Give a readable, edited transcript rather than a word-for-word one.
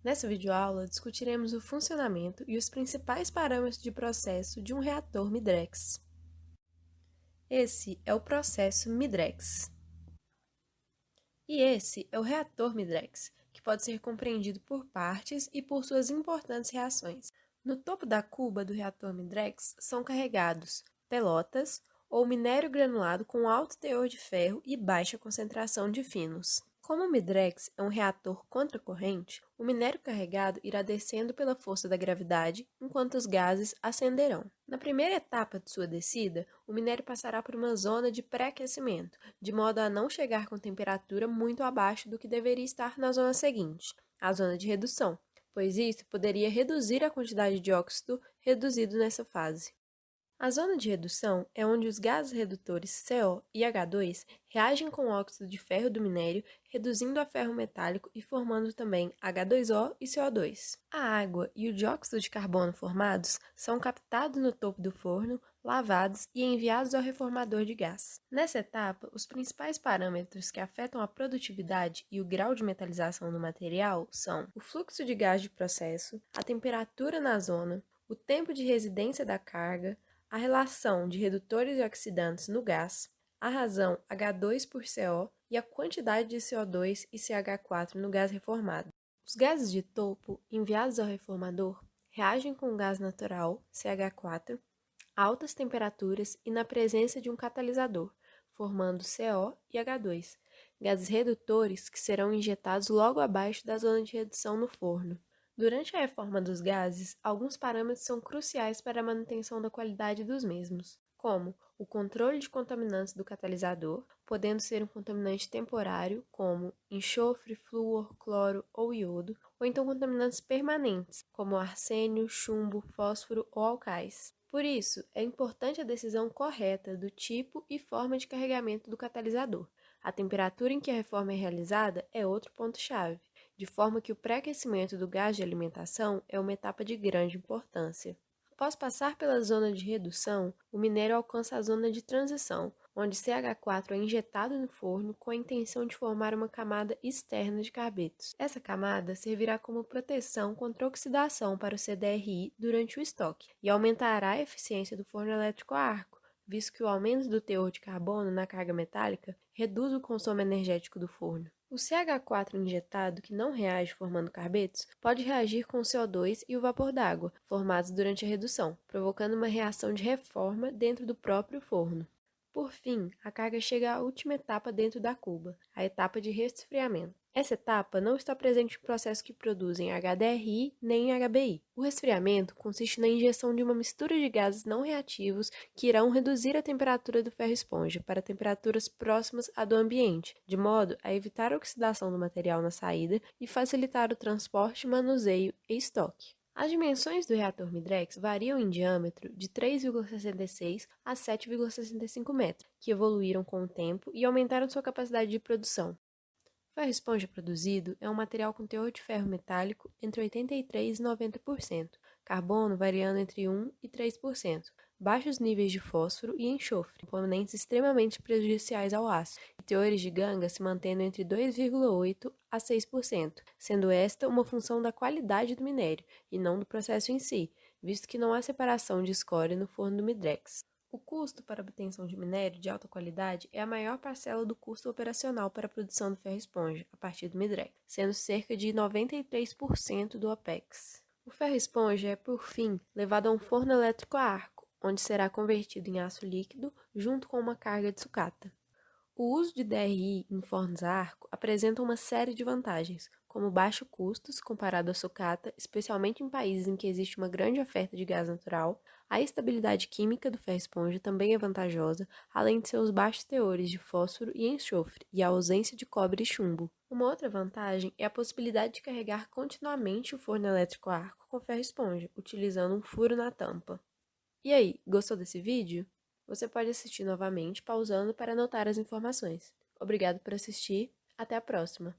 Nessa videoaula, discutiremos o funcionamento e os principais parâmetros de processo de um reator Midrex. Esse é o processo Midrex. E esse é o reator Midrex, que pode ser compreendido por partes e por suas importantes reações. No topo da cuba do reator Midrex são carregados pelotas ou minério granulado com alto teor de ferro e baixa concentração de finos. Como o Midrex é um reator contracorrente, o minério carregado irá descendo pela força da gravidade, enquanto os gases ascenderão. Na primeira etapa de sua descida, o minério passará por uma zona de pré-aquecimento, de modo a não chegar com temperatura muito abaixo do que deveria estar na zona seguinte, a zona de redução, pois isso poderia reduzir a quantidade de óxido reduzido nessa fase. A zona de redução é onde os gases redutores CO e H2 reagem com o óxido de ferro do minério, reduzindo a ferro metálico e formando também H2O e CO2. A água e o dióxido de carbono formados são captados no topo do forno, lavados e enviados ao reformador de gás. Nessa etapa, os principais parâmetros que afetam a produtividade e o grau de metalização do material são o fluxo de gás de processo, a temperatura na zona, o tempo de residência da carga, a relação de redutores e oxidantes no gás, a razão H2 por CO e a quantidade de CO2 e CH4 no gás reformado. Os gases de topo enviados ao reformador reagem com o gás natural, CH4, a altas temperaturas e na presença de um catalisador, formando CO e H2, gases redutores que serão injetados logo abaixo da zona de redução no forno. Durante a reforma dos gases, alguns parâmetros são cruciais para a manutenção da qualidade dos mesmos, como o controle de contaminantes do catalisador, podendo ser um contaminante temporário, como enxofre, flúor, cloro ou iodo, ou então contaminantes permanentes, como arsênio, chumbo, fósforo ou alcais. Por isso, é importante a decisão correta do tipo e forma de carregamento do catalisador. A temperatura em que a reforma é realizada é outro ponto-chave, de forma que o pré-aquecimento do gás de alimentação é uma etapa de grande importância. Após passar pela zona de redução, o minério alcança a zona de transição, onde CH4 é injetado no forno com a intenção de formar uma camada externa de carbetos. Essa camada servirá como proteção contra oxidação para o CDRI durante o estoque e aumentará a eficiência do forno elétrico a arco, visto que o aumento do teor de carbono na carga metálica reduz o consumo energético do forno. O CH4 injetado, que não reage formando carbetos, pode reagir com o CO2 e o vapor d'água, formados durante a redução, provocando uma reação de reforma dentro do próprio forno. Por fim, a carga chega à última etapa dentro da cuba, a etapa de resfriamento. Essa etapa não está presente em processos que produzem HDRI nem HBI. O resfriamento consiste na injeção de uma mistura de gases não reativos que irão reduzir a temperatura do ferro-esponja para temperaturas próximas à do ambiente, de modo a evitar a oxidação do material na saída e facilitar o transporte, manuseio e estoque. As dimensões do reator Midrex variam em diâmetro de 3,66 a 7,65 metros, que evoluíram com o tempo e aumentaram sua capacidade de produção. O ferro-esponja produzido é um material com teor de ferro metálico entre 83% e 90%, carbono variando entre 1% e 3%, baixos níveis de fósforo e enxofre, componentes extremamente prejudiciais ao aço, e teores de ganga se mantendo entre 2,8% a 6%, sendo esta uma função da qualidade do minério e não do processo em si, visto que não há separação de escória no forno do Midrex. O custo para a obtenção de minério de alta qualidade é a maior parcela do custo operacional para a produção do ferro-esponja, a partir do Midrex, sendo cerca de 93% do OPEX. O ferro-esponja é, por fim, levado a um forno elétrico a arco, onde será convertido em aço líquido junto com uma carga de sucata. O uso de DRI em fornos a arco apresenta uma série de vantagens, como baixo custos comparado à sucata, especialmente em países em que existe uma grande oferta de gás natural. A estabilidade química do ferro-esponja também é vantajosa, além de seus baixos teores de fósforo e enxofre, e a ausência de cobre e chumbo. Uma outra vantagem é a possibilidade de carregar continuamente o forno elétrico a arco com ferro-esponja, utilizando um furo na tampa. E aí, gostou desse vídeo? Você pode assistir novamente, pausando para anotar as informações. Obrigado por assistir, até a próxima!